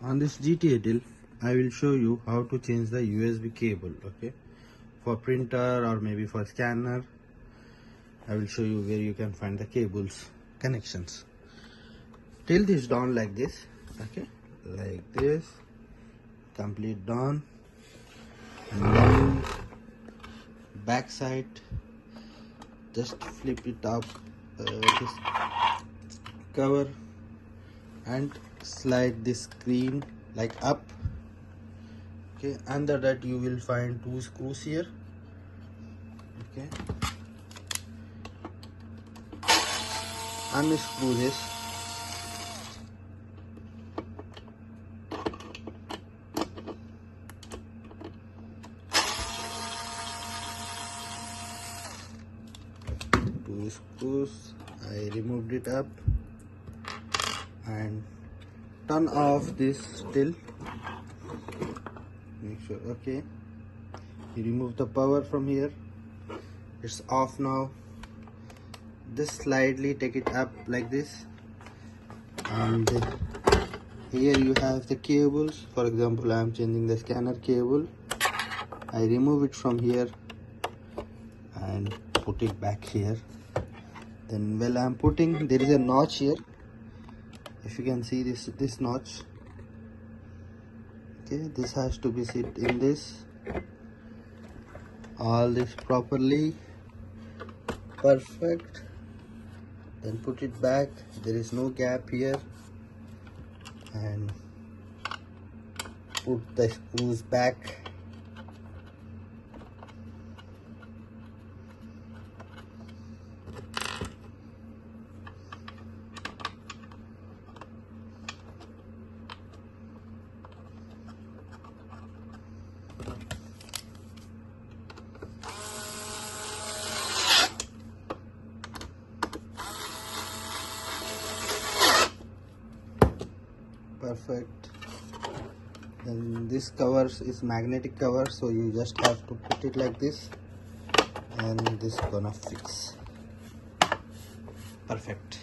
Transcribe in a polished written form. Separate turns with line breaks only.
On this GTA deal, I will show you how to change the USB cable. Okay, for printer or maybe for scanner, I will show you where you can find the cables connections. Till this down like this. Okay, like this, complete down, and then back side, just flip it up, this cover, and slide this screen like up. Okay, under that you will find two screws here. Okay, unscrew this. Two screws, I removed it up, and turn off this till. Make sure. Okay, you remove the power from here, it's off now. Just slightly take it up like this, and here you have the cables. For example, I am changing the scanner cable. I remove it from here and put it back here. Then while I am putting, there is a notch here. If you can see this notch. Okay, this has to be sit in this. All this properly. Perfect. Then put it back. There is no gap here. And put the screws back. Perfect. Then this covers is magnetic cover, so you just have to put it like this, and this gonna fix. Perfect.